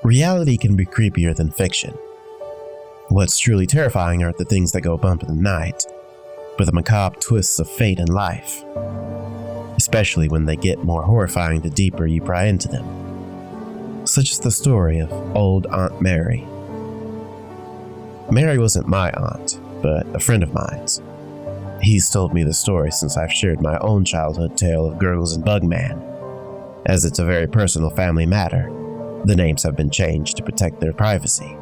Reality can be creepier than fiction. What's truly terrifying are the things that go bump in the night, with the macabre twists of fate and life, especially when they get more horrifying the deeper you pry into them, such as the story of old Aunt Mary. Mary wasn't my aunt, but a friend of mine's. He's told me the story since I've shared my own childhood tale of Gurgles and Bugman. As it's a very personal family matter, the names have been changed to protect their privacy.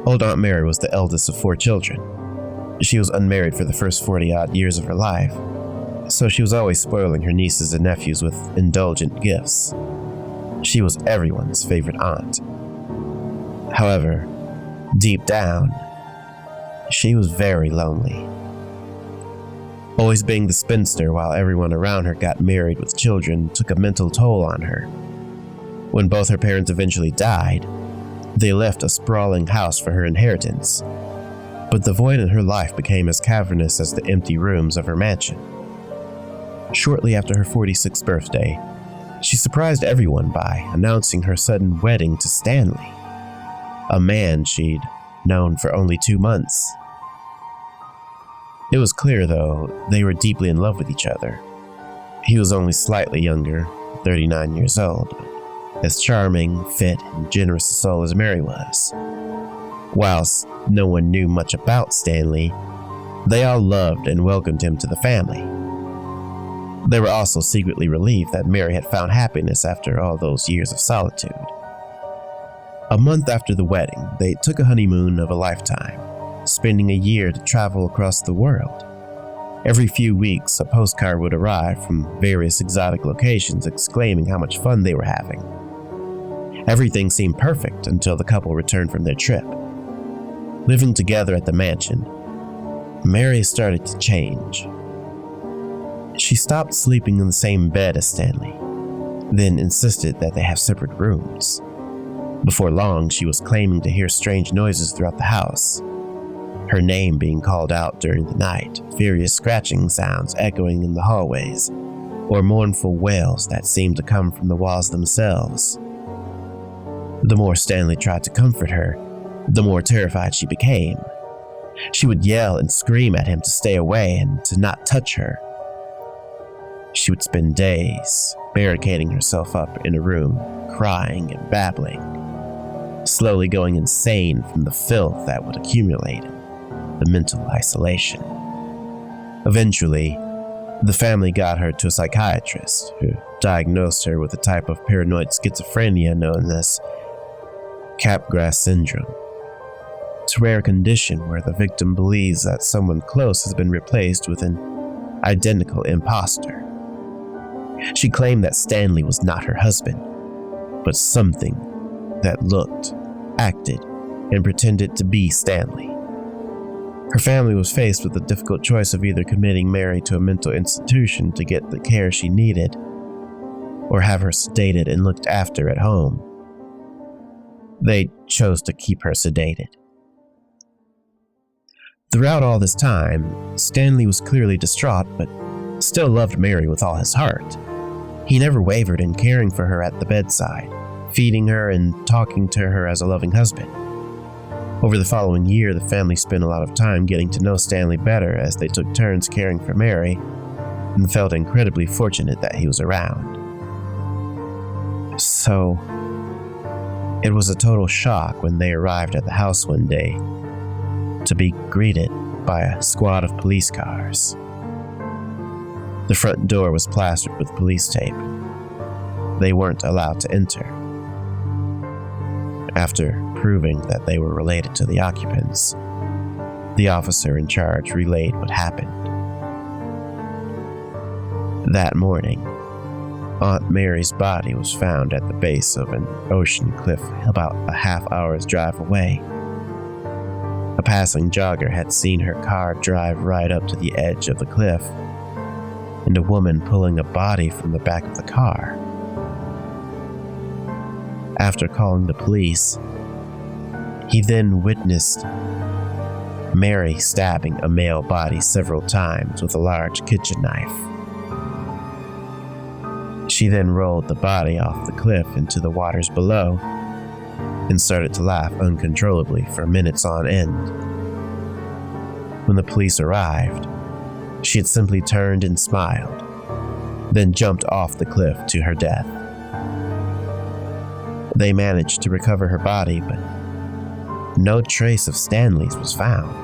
Old Aunt Mary was the eldest of 4 children. She was unmarried for the first 40-odd years of her life, so she was always spoiling her nieces and nephews with indulgent gifts. She was everyone's favorite aunt. However, deep down, she was very lonely. Always being the spinster while everyone around her got married with children took a mental toll on her. When both her parents eventually died, they left a sprawling house for her inheritance, but the void in her life became as cavernous as the empty rooms of her mansion. Shortly after her 46th birthday, she surprised everyone by announcing her sudden wedding to Stanley, a man she'd known for only 2 months. It was clear, though, they were deeply in love with each other. He was only slightly younger, 39 years old, as charming, fit, and generous a soul as Mary was. Whilst no one knew much about Stanley, they all loved and welcomed him to the family. They were also secretly relieved that Mary had found happiness after all those years of solitude. A month after the wedding, they took a honeymoon of a lifetime, spending a year to travel across the world. Every few weeks, a postcard would arrive from various exotic locations exclaiming how much fun they were having. Everything seemed perfect until the couple returned from their trip. Living together at the mansion, Mary started to change. She stopped sleeping in the same bed as Stanley, then insisted that they have separate rooms. Before long, she was claiming to hear strange noises throughout the house, her name being called out during the night, furious scratching sounds echoing in the hallways, or mournful wails that seemed to come from the walls themselves. The more Stanley tried to comfort her, the more terrified she became. She would yell and scream at him to stay away and to not touch her. She would spend days barricading herself up in a room, crying and babbling, slowly going insane from the filth that would accumulate, the mental isolation. Eventually, the family got her to a psychiatrist who diagnosed her with a type of paranoid schizophrenia known as Capgras syndrome. It's a rare condition where the victim believes that someone close has been replaced with an identical imposter. She claimed that Stanley was not her husband, but something that looked, acted, and pretended to be Stanley. Her family was faced with the difficult choice of either committing Mary to a mental institution to get the care she needed, or have her sedated and looked after at home. They chose to keep her sedated. Throughout all this time, Stanley was clearly distraught, but still loved Mary with all his heart. He never wavered in caring for her at the bedside, feeding her and talking to her as a loving husband. Over the following year, the family spent a lot of time getting to know Stanley better as they took turns caring for Mary, and felt incredibly fortunate that he was around. So, it was a total shock when they arrived at the house one day to be greeted by a squad of police cars. The front door was plastered with police tape. They weren't allowed to enter. After proving that they were related to the occupants, the officer in charge relayed what happened. That morning, Aunt Mary's body was found at the base of an ocean cliff about a half-hour's drive away. A passing jogger had seen her car drive right up to the edge of the cliff, and a woman pulling a body from the back of the car. After calling the police, he then witnessed Mary stabbing a male body several times with a large kitchen knife. She then rolled the body off the cliff into the waters below, and started to laugh uncontrollably for minutes on end. When the police arrived, she had simply turned and smiled, then jumped off the cliff to her death. They managed to recover her body, but no trace of Stanley's was found.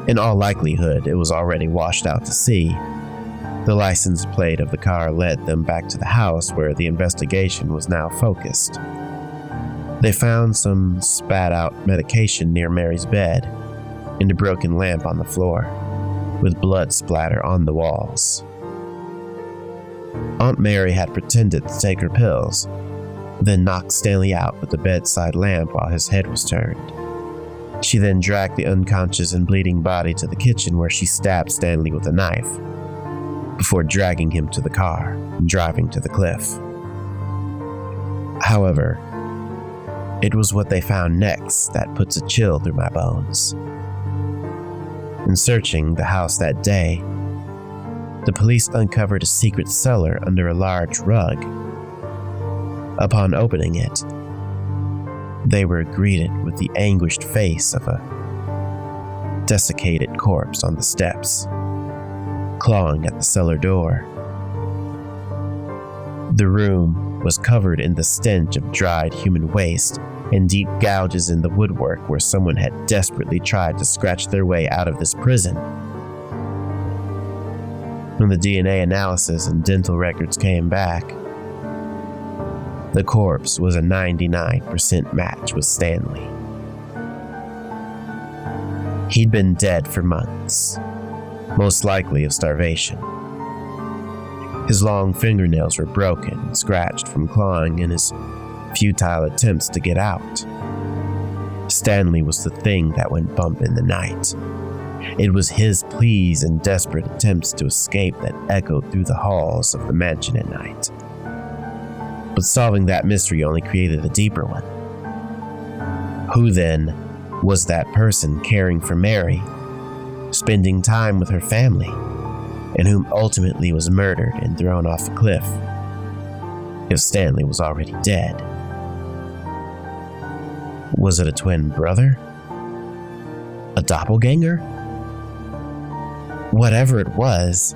In all likelihood, it was already washed out to sea. The license plate of the car led them back to the house where the investigation was now focused. They found some spat-out medication near Mary's bed and a broken lamp on the floor, with blood splatter on the walls. Aunt Mary had pretended to take her pills, then knocked Stanley out with the bedside lamp while his head was turned. She then dragged the unconscious and bleeding body to the kitchen where she stabbed Stanley with a knife, before dragging him to the car and driving to the cliff. However, it was what they found next that puts a chill through my bones. In searching the house that day, the police uncovered a secret cellar under a large rug. Upon opening it, they were greeted with the anguished face of a desiccated corpse on the steps, clawing at the cellar door. The room was covered in the stench of dried human waste and deep gouges in the woodwork where someone had desperately tried to scratch their way out of this prison. When the DNA analysis and dental records came back, the corpse was a 99% match with Stanley. He'd been dead for months, most likely of starvation. His long fingernails were broken and scratched from clawing in his futile attempts to get out. Stanley was the thing that went bump in the night. It was his pleas and desperate attempts to escape that echoed through the halls of the mansion at night. But solving that mystery only created a deeper one. Who then was that person caring for Mary, spending time with her family, and whom ultimately was murdered and thrown off a cliff, if Stanley was already dead? Was it a twin brother? A doppelganger? Whatever it was,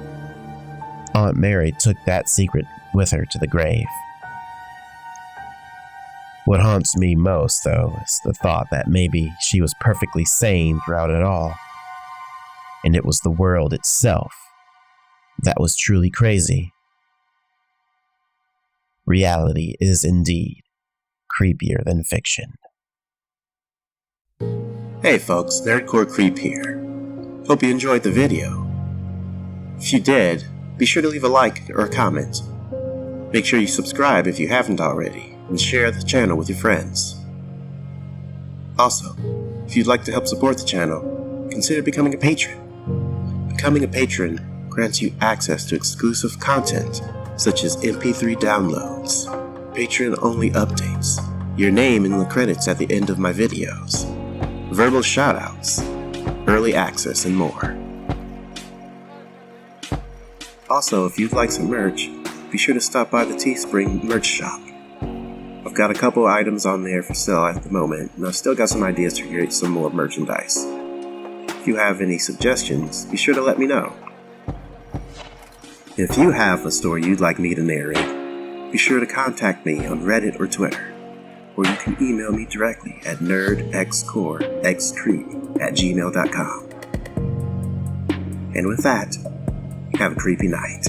Aunt Mary took that secret with her to the grave. What haunts me most, though, is the thought that maybe she was perfectly sane throughout it all, and it was the world itself that was truly crazy. Reality is indeed creepier than fiction. Hey folks, Nerdcore Creep here. Hope you enjoyed the video. If you did, be sure to leave a like or a comment. Make sure you subscribe if you haven't already, and share the channel with your friends. Also, if you'd like to help support the channel, consider becoming a patron. Becoming a patron grants you access to exclusive content such as MP3 downloads, patron-only updates, your name in the credits at the end of my videos, verbal shoutouts, early access, and more. Also, if you'd like some merch, be sure to stop by the Teespring merch shop. I've got a couple items on there for sale at the moment, and I've still got some ideas to create some more merchandise. If you have any suggestions, be sure to let me know. If you have a story you'd like me to narrate, be sure to contact me on Reddit or Twitter, or you can email me directly at NerdxCorexCreep@gmail.com. And with that, have a creepy night.